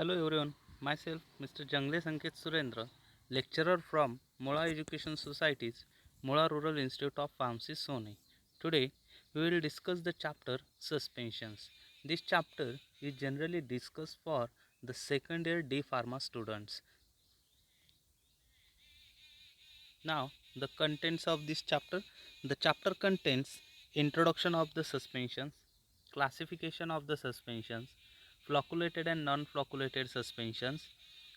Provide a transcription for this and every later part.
Hello everyone, myself Mr. Jangle Sanket Surendra, lecturer from Mola Education Society's Mola Rural Institute of Pharmacy, Sony. Today we will discuss the chapter Suspensions. This chapter is generally discussed for the second year D Pharma students. Now, the contents of this chapter. The chapter contains introduction of the suspensions, classification of the suspensions, flocculated and non-flocculated suspensions,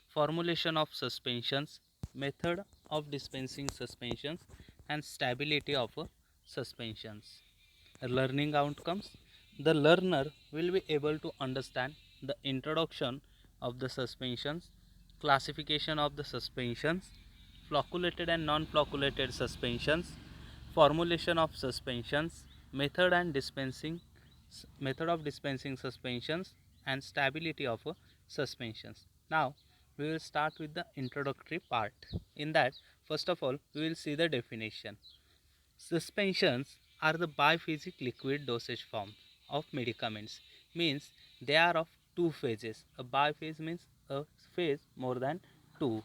formulation of suspensions, method of dispensing suspensions, and stability of suspensions. Learning outcomes. The learner will be able to understand the introduction of the suspensions, classification of the suspensions, flocculated and non-flocculated suspensions, formulation of suspensions, method of dispensing suspensions, and stability of suspensions. Now we will start with the introductory part. In that, first of all, we will see the definition. Suspensions are the biphasic liquid dosage form of medicaments, means they are of two phases. A biphase means a phase more than two,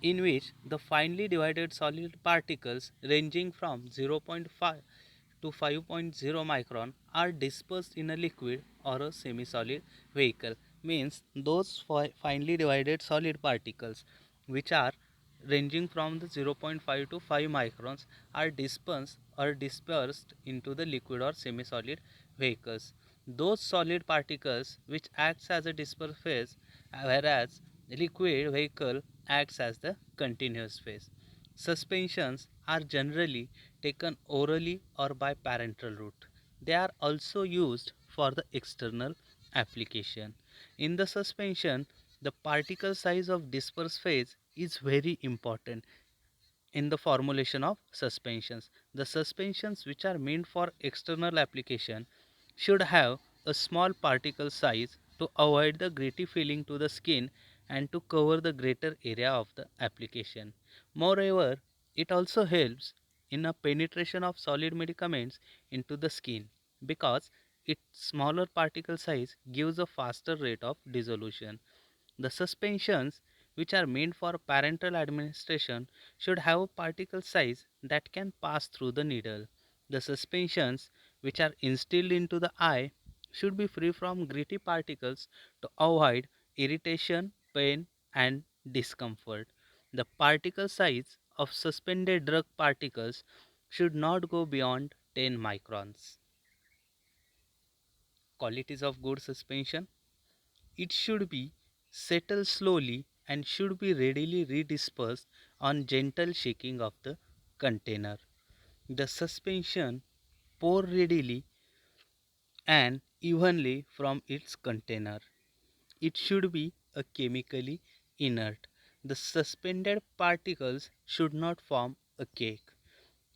in which the finely divided solid particles ranging from 0.5 to 5.0 micron are dispersed in a liquid or a semi-solid vehicle. Means those finely divided solid particles which are ranging from the 0.5 to 5 microns are dispersed into the liquid or semi-solid vehicles. Those solid particles which acts as a dispersive phase, whereas the liquid vehicle acts as the continuous phase. Suspensions are generally taken orally or by parental route. They are also used for the external application. In the suspension, the particle size of dispersed phase is very important in the formulation of suspensions. The suspensions which are meant for external application should have a small particle size to avoid the gritty feeling to the skin and to cover the greater area of the application. Moreover, it also helps in a penetration of solid medicaments into the skin because its smaller particle size gives a faster rate of dissolution. The suspensions which are meant for parental administration should have a particle size that can pass through the needle. The suspensions which are instilled into the eye should be free from gritty particles to avoid irritation, pain, and discomfort. The particle size of suspended drug particles should not go beyond 10 microns. Qualities of good suspension. It should be settle slowly and should be readily redispersed on gentle shaking of the container. The suspension pour readily and evenly from its container. It should be a chemically inert. The suspended particles should not form a cake.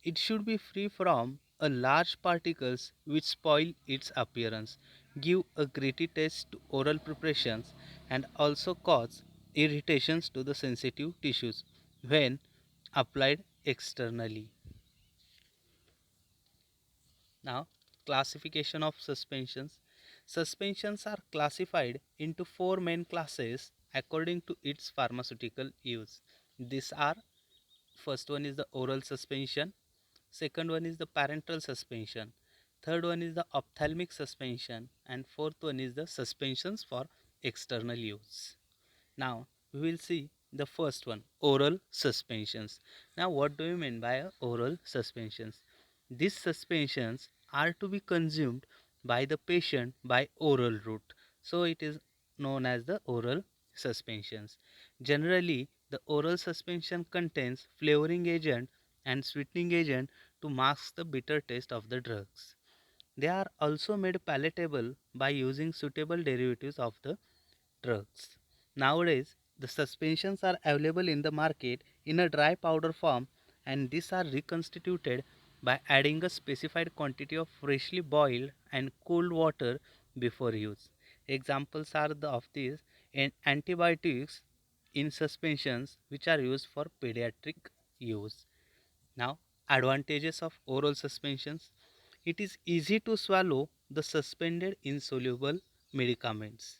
It should be free from a large particles which spoil its appearance, give a gritty taste to oral preparations, and also cause irritations to the sensitive tissues when applied externally. Now, classification of suspensions. Suspensions are classified into four main classes according to its pharmaceutical use. These are: first one is the oral suspension, second one is the parental suspension, third one is the ophthalmic suspension, and fourth one is the suspensions for external use. Now we will see the first one, oral suspensions. Now what do you mean by oral suspensions? These suspensions are to be consumed by the patient by oral route, so it is known as the oral suspensions. Generally the oral suspension contains flavoring agent and sweetening agent to mask the bitter taste of the drugs. They are also made palatable by using suitable derivatives of the drugs. Nowadays, the suspensions are available in the market in a dry powder form, and these are reconstituted by adding a specified quantity of freshly boiled and cooled water before use. Examples are of these and antibiotics in suspensions which are used for pediatric use. Now, advantages of oral suspensions. It is easy to swallow the suspended insoluble medicaments.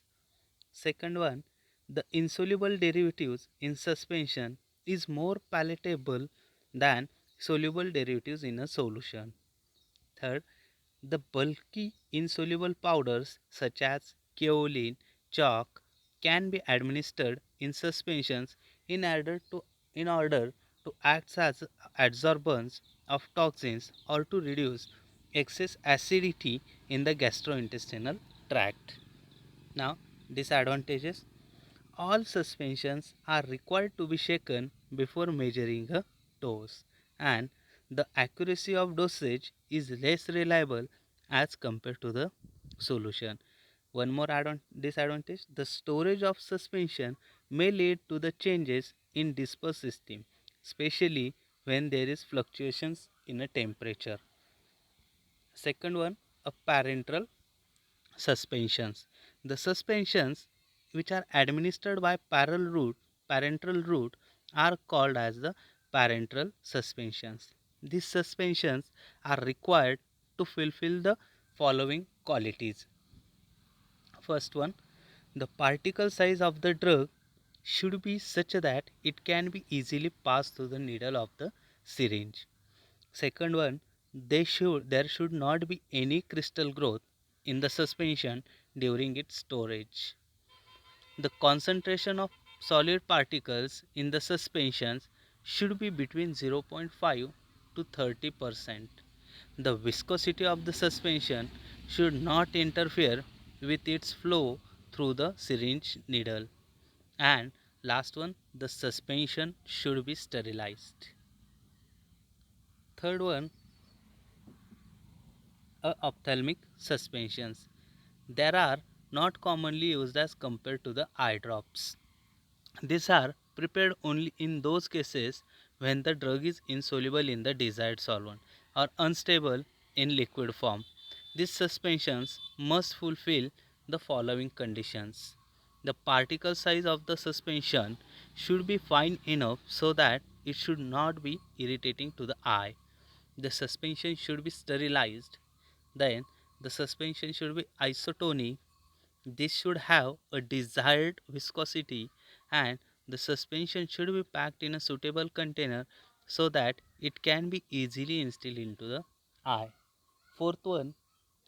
Second one, the insoluble derivatives in suspension is more palatable than soluble derivatives in a solution. Third, the bulky insoluble powders such as kaolin, chalk can be administered in suspensions in order to in order to act as adsorbents of toxins or to reduce excess acidity in the gastrointestinal tract. Now, disadvantages: all suspensions are required to be shaken before measuring a dose, and the accuracy of dosage is less reliable as compared to the solution. One more disadvantage: the storage of suspension may lead to the changes in disperse system, especially when there is fluctuations in a temperature. Second one, a parental suspensions. The suspensions which are administered by parental route are called as the parental suspensions. These suspensions are required to fulfill the following qualities. First one, the particle size of the drug should be such that it can be easily passed through the needle of the syringe. Second one, there should not be any crystal growth in the suspension during its storage. The concentration of solid particles in the suspensions should be between 0.5 to 30%. The viscosity of the suspension should not interfere with its flow through the syringe needle. And last one, the suspension should be sterilized. Third one, ophthalmic suspensions. There are not commonly used as compared to the eye drops. These are prepared only in those cases when the drug is insoluble in the desired solvent or unstable in liquid form. These suspensions must fulfill the following conditions. The particle size of the suspension should be fine enough so that it should not be irritating to the eye. The suspension should be sterilized. Then the suspension should be isotonic. This should have a desired viscosity, and the suspension should be packed in a suitable container so that it can be easily instilled into the eye. Fourth one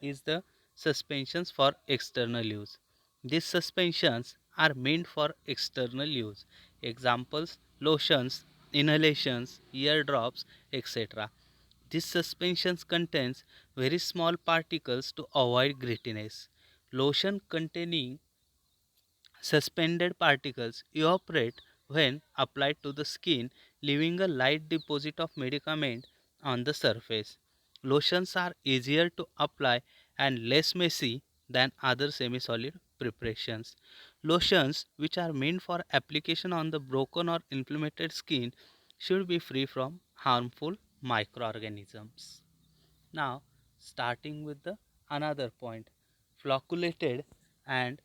is the suspensions for external use. These suspensions are meant for external use. Examples: lotions, inhalations, ear drops, etc. This suspensions contains very small particles to avoid grittiness. Lotion containing suspended particles evaporate when applied to the skin, leaving a light deposit of medicament on the surface. Lotions are easier to apply and less messy than other semi-solid preparations. Lotions which are meant for application on the broken or inflamed skin should be free from harmful microorganisms. Now, starting with the another point, flocculated and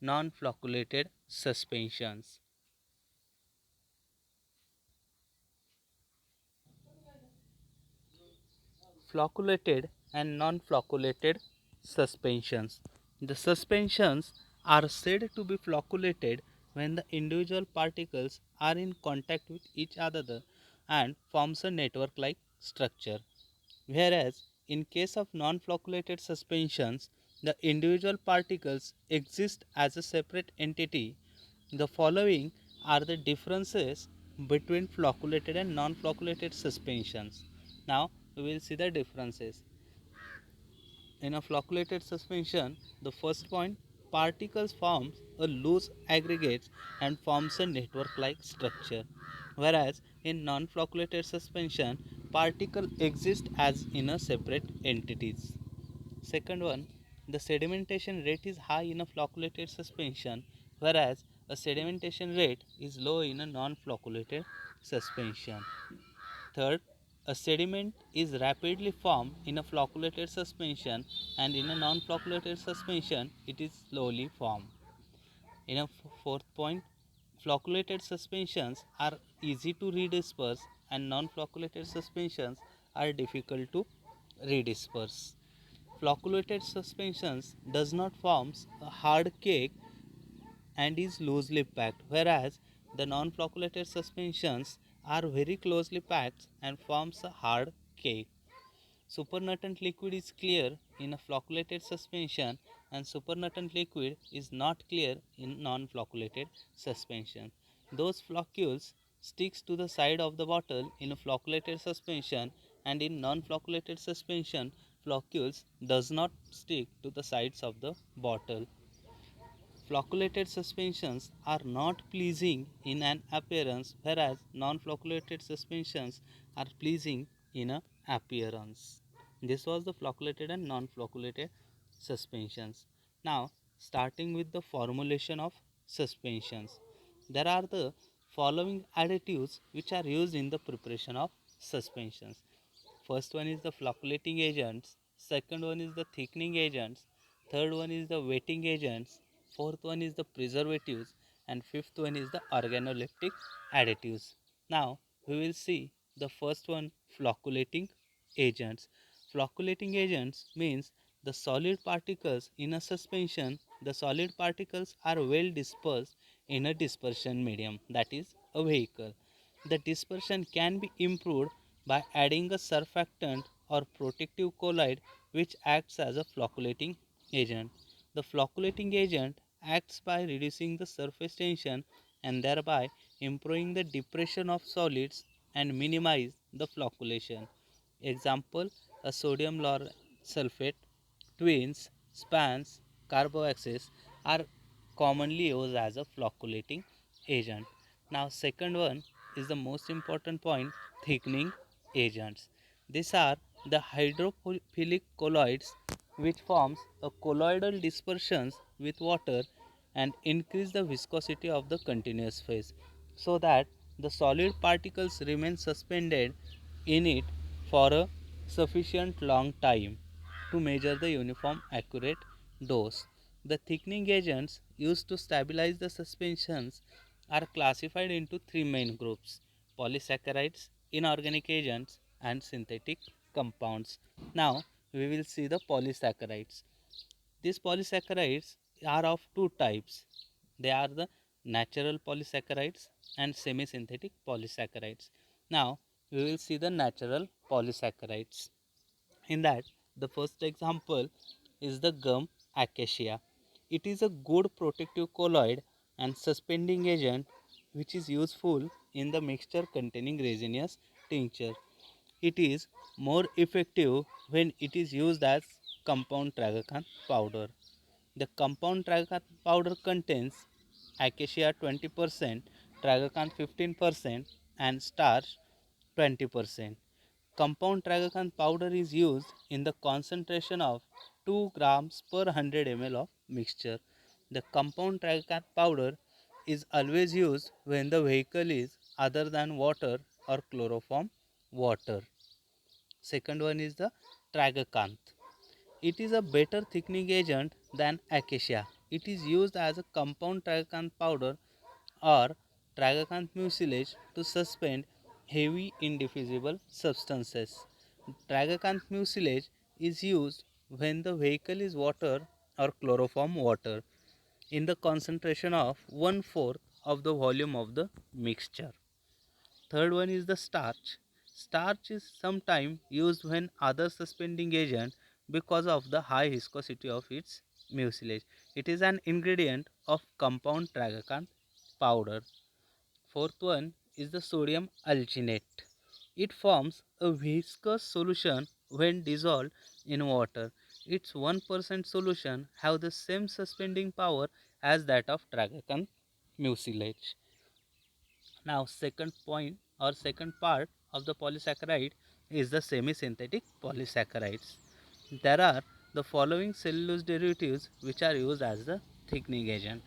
non-flocculated suspensions. Flocculated and non-flocculated suspensions. The suspensions are said to be flocculated when the individual particles are in contact with each other and forms a network-like structure. Whereas in case of non-flocculated suspensions, the individual particles exist as a separate entity. The following are the differences between flocculated and non-flocculated suspensions. Now we will see the differences. In a flocculated suspension, the first point, particles forms a loose aggregates and forms a network-like structure. Whereas in non-flocculated suspension, particle exist as in a separate entities. Second one, the sedimentation rate is high in a flocculated suspension, whereas a sedimentation rate is low in a non-flocculated suspension. Third, a sediment is rapidly formed in a flocculated suspension, and in a non-flocculated suspension it is slowly formed. In a fourth point, flocculated suspensions are easy to redisperse and non-flocculated suspensions are difficult to redisperse. Flocculated suspensions does not form a hard cake and is loosely packed, whereas the non-flocculated suspensions are very closely packed and forms a hard cake. Supernatant liquid is clear in a flocculated suspension and supernatant liquid is not clear in non-flocculated suspension. Those floccules sticks to the side of the bottle in a flocculated suspension, and in non-flocculated suspension floccules does not stick to the sides of the bottle. Flocculated suspensions are not pleasing in an appearance, whereas non-flocculated suspensions are pleasing in a appearance. This was the flocculated and non-flocculated suspensions. Now, starting with the formulation of suspensions, there are the following additives which are used in the preparation of suspensions. First one is the flocculating agents, second one is the thickening agents, third one is the wetting agents, fourth one is the preservatives, and fifth one is the organoleptic additives. Now we will see the first one, flocculating agents. Flocculating agents means the solid particles in a suspension, the solid particles are well dispersed in a dispersion medium, that is a vehicle. The dispersion can be improved by adding a surfactant or protective colloid which acts as a flocculating agent. The flocculating agent acts by reducing the surface tension and thereby improving the depression of solids and minimize the flocculation. Example, a sodium lauryl sulfate, twins, spans, carboxyls are commonly used as a flocculating agent. Now second one is the most important point, thickening agents. These are the hydrophilic colloids which forms a colloidal dispersions with water and increase the viscosity of the continuous phase so that the solid particles remain suspended in it for a sufficient long time to measure the uniform accurate dose. The thickening agents used to stabilize the suspensions are classified into three main groups: polysaccharides, inorganic agents, and synthetic compounds. Now we will see the polysaccharides. These polysaccharides are of two types. They are the natural polysaccharides and semi-synthetic polysaccharides. Now we will see the natural polysaccharides. In that, the first example is the gum acacia. It is a good protective colloid and suspending agent which is useful in the mixture containing resinous tincture. It is more effective when it is used as compound tragacanth powder. The compound tragacanth powder contains acacia 20%, tragacanth 15%, and starch 20%. Compound tragacanth powder is used in the concentration of 2 grams per 100 ml of mixture. The compound tragacanth powder is always used when the vehicle is other than water or chloroform water. Second one is the tragacanth. It is a better thickening agent than acacia. It is used as a compound tragacanth powder or tragacanth mucilage to suspend heavy indivisible substances. Tragacanth mucilage is used when the vehicle is water or chloroform water in the concentration of 1/4 of the volume of the mixture. Third one is the starch. Starch is sometimes used when other suspending agent because of the high viscosity of its mucilage. It is an ingredient of compound tragacanth powder. Fourth one is the sodium alginate. It forms a viscous solution when dissolved in water. Its 1% solution have the same suspending power as that of tragacanth mucilage. Now second point or second part of the polysaccharide is the semi-synthetic polysaccharides. There are the following cellulose derivatives which are used as the thickening agent.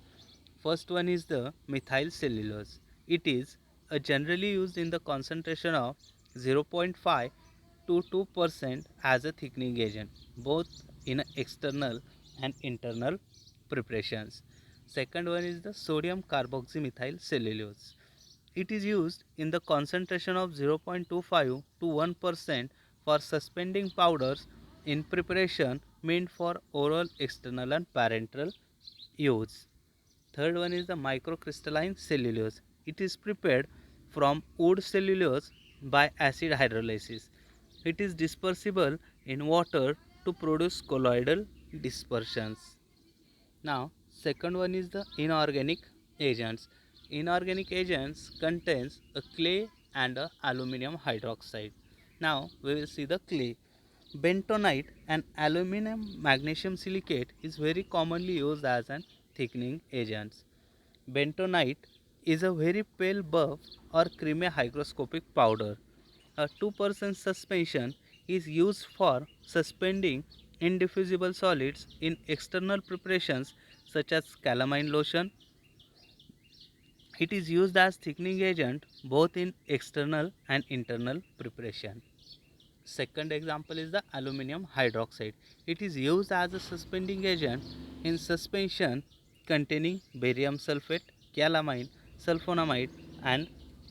First one is the methyl cellulose. It is generally used in the concentration of 0.5 to 2% as a thickening agent, both in external and internal preparations. Second one is the sodium carboxymethyl cellulose. It is used in the concentration of 0.25 to 1% for suspending powders in preparation meant for oral, external, and parenteral use. Third one is the microcrystalline cellulose. It is prepared from wood cellulose by acid hydrolysis. It is dispersible in water to produce colloidal dispersions. Now, second one is the inorganic agents. Inorganic agents contains a clay and a aluminum hydroxide. Now, we will see the clay. Bentonite and aluminum magnesium silicate is very commonly used as an thickening agent. Bentonite is a very pale buff or creamy hygroscopic powder. A 2% suspension is used for suspending indiffusible solids in external preparations such as calamine lotion. It is used as thickening agent both in external and internal preparation. Second example is the aluminum hydroxide. It is used as a suspending agent in suspension containing barium sulfate, calamine, sulfonamide and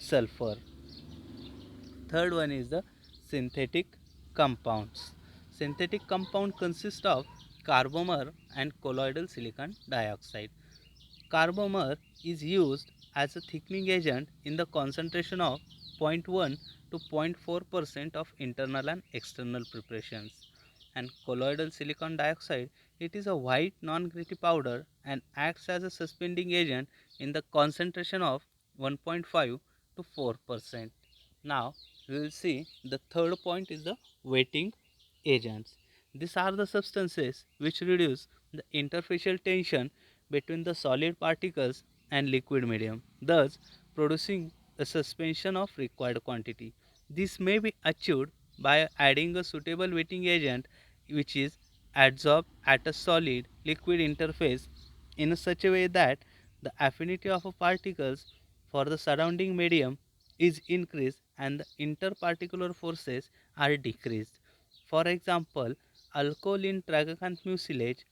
sulfur. Third one is the synthetic compounds. Synthetic compound consists of carbomer and colloidal silicon dioxide. Carbomer is used as a thickening agent in the concentration of 0.1 to 0.4% of internal and external preparations. And colloidal silicon dioxide, it is a white non-gritty powder and acts as a suspending agent in the concentration of 1.5 to 4%. Now we will see the third point is the wetting agents. These are the substances which reduce the interfacial tension between the solid particles and liquid medium, thus producing a suspension of required quantity. This may be achieved by adding a suitable wetting agent which is adsorbed at a solid liquid interface in such a way that the affinity of particles for the surrounding medium is increased and the interparticular forces are decreased. For example, alcohol in tragacanth mucilage,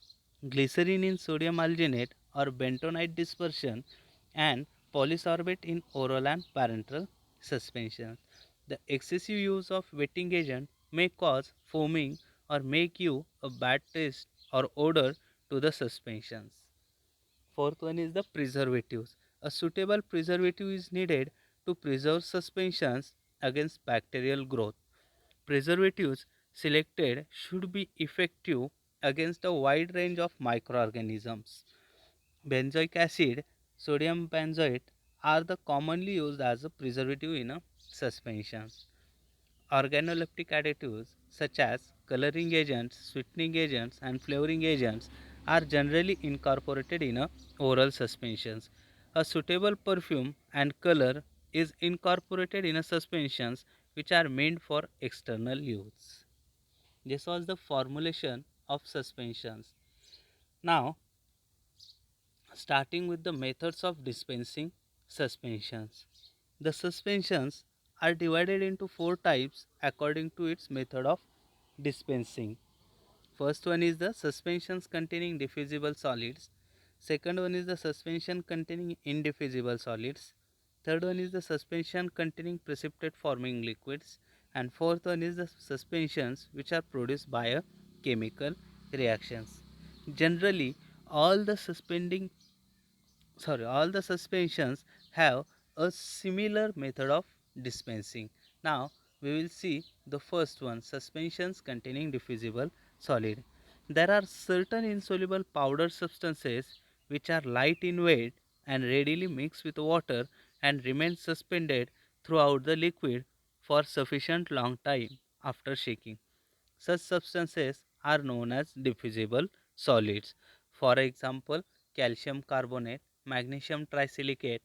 glycerin in sodium alginate or bentonite dispersion, and polysorbate in oral and parental suspension. The excessive use of wetting agent may cause foaming or make you a bad taste or odor to the suspensions. Fourth one is the preservatives. A suitable preservative is needed to preserve suspensions against bacterial growth. Preservatives selected should be effective against a wide range of microorganisms. Benzoic acid, sodium benzoate are the commonly used as a preservative in a suspension. Organoleptic additives such as coloring agents, sweetening agents, and flavoring agents are generally incorporated in a oral suspensions. A suitable perfume and color is incorporated in a suspensions which are meant for external use. This was the formulation of suspensions. Now, starting with the methods of dispensing suspensions. The suspensions are divided into four types according to its method of dispensing. First one is the suspensions containing diffusible solids. Second one is the suspension containing indiffusible solids. Third one is the suspension containing precipitate forming liquids. And fourth one is the suspensions which are produced by a chemical reactions. Generally, all the suspending all the suspensions have a similar method of dispensing. Now we will see the first one, suspensions containing diffusible solid. There are certain insoluble powder substances which are light in weight and readily mix with water and remain suspended throughout the liquid for sufficient long time after shaking. Such substances are known as diffusible solids. For example, calcium carbonate, magnesium trisilicate,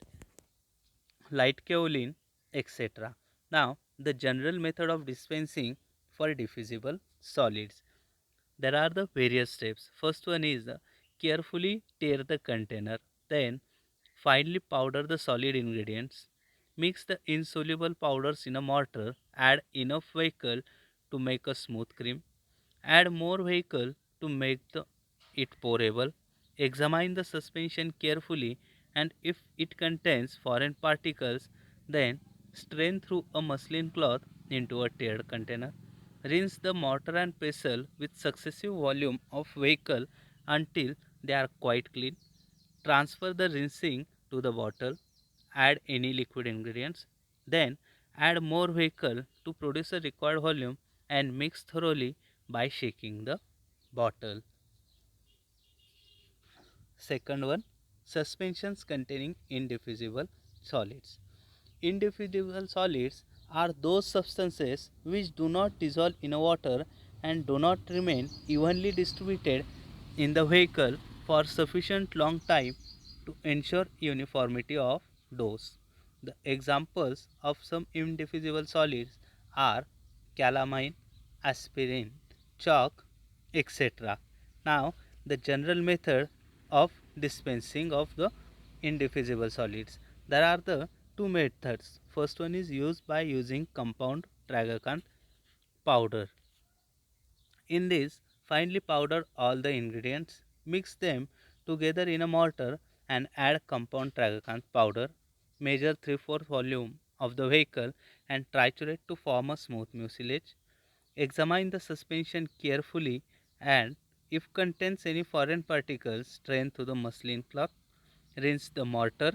light kaolin, etc. Now, the general method of dispensing for diffusible solids. There are the various steps. First one is carefully tear the container, then finely powder the solid ingredients. Mix the insoluble powders in a mortar. Add enough vehicle to make a smooth cream. Add more vehicle to make it pourable. Examine the suspension carefully and if it contains foreign particles, then strain through a muslin cloth into a tiered container. Rinse the mortar and pestle with successive volume of vehicle until they are quite clean. Transfer the rinsing to the bottle, add any liquid ingredients, then add more vehicle to produce a required volume and mix thoroughly by shaking the bottle. Second one, suspensions containing indiffusible solids. Indiffusible solids are those substances which do not dissolve in water and do not remain evenly distributed in the vehicle for sufficient long time to ensure uniformity of dose. The examples of some indiffusible solids are calamine, aspirin, chalk, etc. Now, the general method of dispensing of the indiffusible solids. There are the two methods. First one is used by using compound tragacanth powder. In this, finely powder all the ingredients, mix them together in a mortar and add compound tragacanth powder. Measure 3/4 volume of the vehicle and triturate to form a smooth mucilage. Examine the suspension carefully and if contains any foreign particles, strain through the muslin cloth. Rinse the mortar.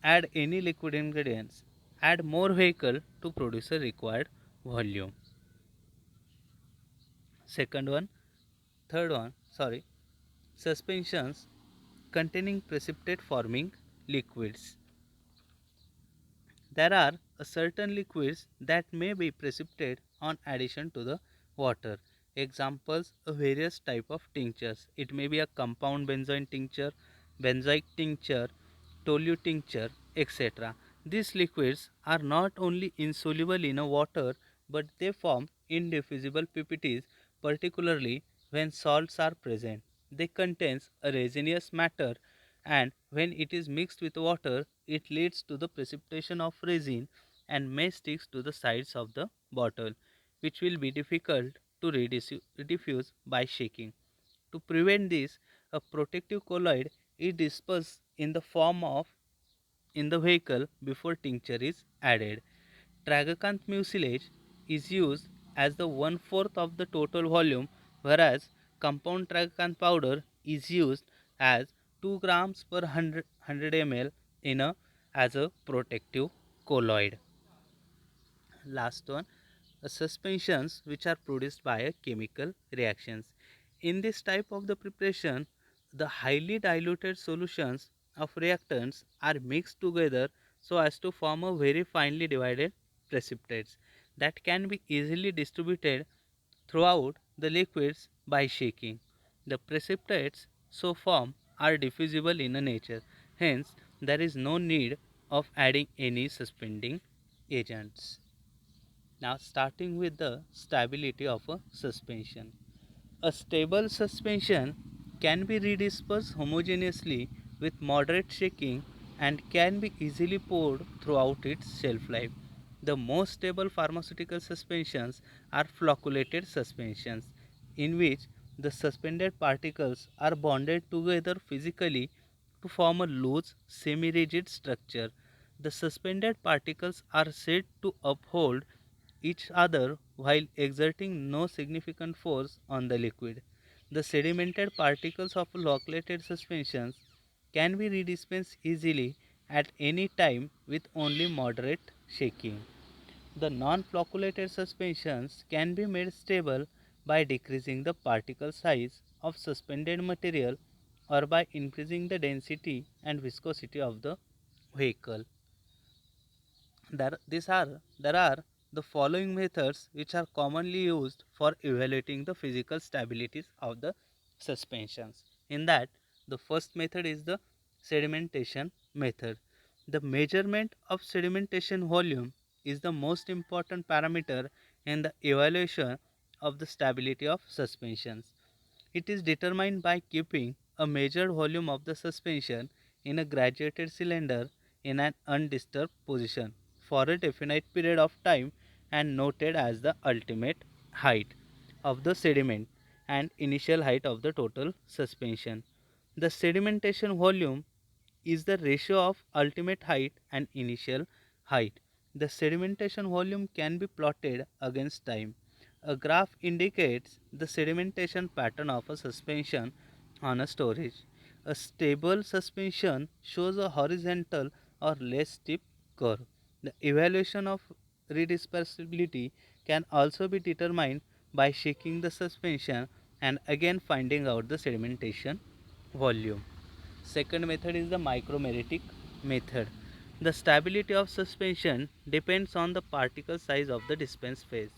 Add any liquid ingredients. Add more vehicle to produce a required volume. Second one, third one, sorry, suspensions containing precipitate forming liquids. There are certain liquids that may be precipitate on addition to the water. Examples various type of tinctures. It may be a compound benzoin tincture, benzoic tincture, tolu tincture, etc. These liquids are not only insoluble in a water but they form indiffusible PPTs, particularly when salts are present. They contain a resinous matter and when it is mixed with water it leads to the precipitation of resin and may stick to the sides of the bottle, which will be difficult to diffuse by shaking. To prevent this, a protective colloid is dispersed in the form of in the vehicle before tincture is added. Tragacanth mucilage is used as the 1/4 of the total volume, whereas compound tragacanth powder is used as 2 grams per 100 ml in a as a protective colloid. Last one, suspensions which are produced by a chemical reactions. In this type of the preparation, the highly diluted solutions of reactants are mixed together so as to form a very finely divided precipitates that can be easily distributed throughout the liquids by shaking. The precipitates so formed are diffusible in nature, hence there is no need of adding any suspending agents. Now starting with the stability of a suspension. A stable suspension can be redispersed homogeneously with moderate shaking and can be easily poured throughout its shelf life. The most stable pharmaceutical suspensions are flocculated suspensions, in which the suspended particles are bonded together physically to form a loose, semi rigid structure. The suspended particles are said to uphold each other while exerting no significant force on the liquid. The sedimented particles of flocculated suspensions can be redispensed easily at any time with only moderate shaking. The non-flocculated suspensions can be made stable by decreasing the particle size of suspended material or by increasing the density and viscosity of the vehicle. There are the following methods which are commonly used for evaluating the physical stabilities of the suspensions. In that, the first method is the sedimentation method. The measurement of sedimentation volume is the most important parameter in the evaluation of the stability of suspensions. It is determined by keeping a measured volume of the suspension in a graduated cylinder in an undisturbed position for a definite period of time and noted as the ultimate height of the sediment and initial height of the total suspension. The sedimentation volume is the ratio of ultimate height and initial height. The sedimentation volume can be plotted against time. A graph indicates the sedimentation pattern of a suspension on a storage. A stable suspension shows a horizontal or less steep curve. The evaluation of redispersibility can also be determined by shaking the suspension and again finding out the sedimentation volume. Second method is the micromeretic method. The stability of suspension depends on the particle size of the dispense phase.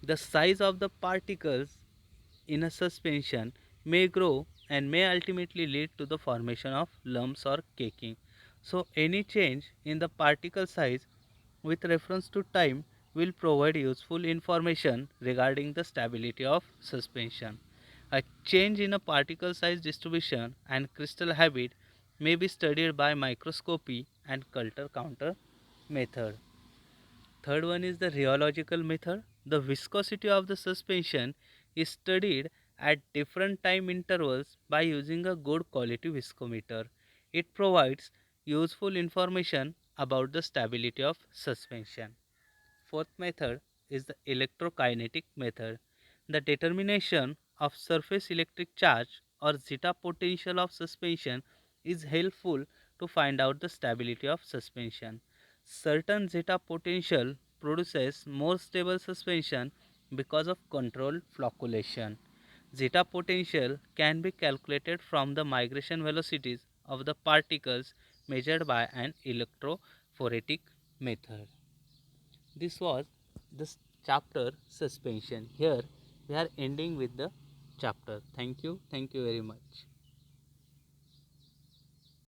The size of the particles in a suspension may grow and may ultimately lead to the formation of lumps or caking. So, any change in the particle size with reference to time will provide useful information regarding the stability of suspension. A change in a particle size distribution and crystal habit may be studied by microscopy and Coulter counter method. Third one is the rheological method. The viscosity of the suspension is studied at different time intervals by using a good quality viscometer. It provides useful information about the stability of suspension. Fourth method is the electrokinetic method. The determination of surface electric charge or zeta potential of suspension is helpful to find out the stability of suspension. Certain zeta potential produces more stable suspension because of controlled flocculation. Zeta potential can be calculated from the migration velocities of the particles measured by an electrophoretic method. This was this chapter suspension. Here we are ending with the chapter. Thank you very much.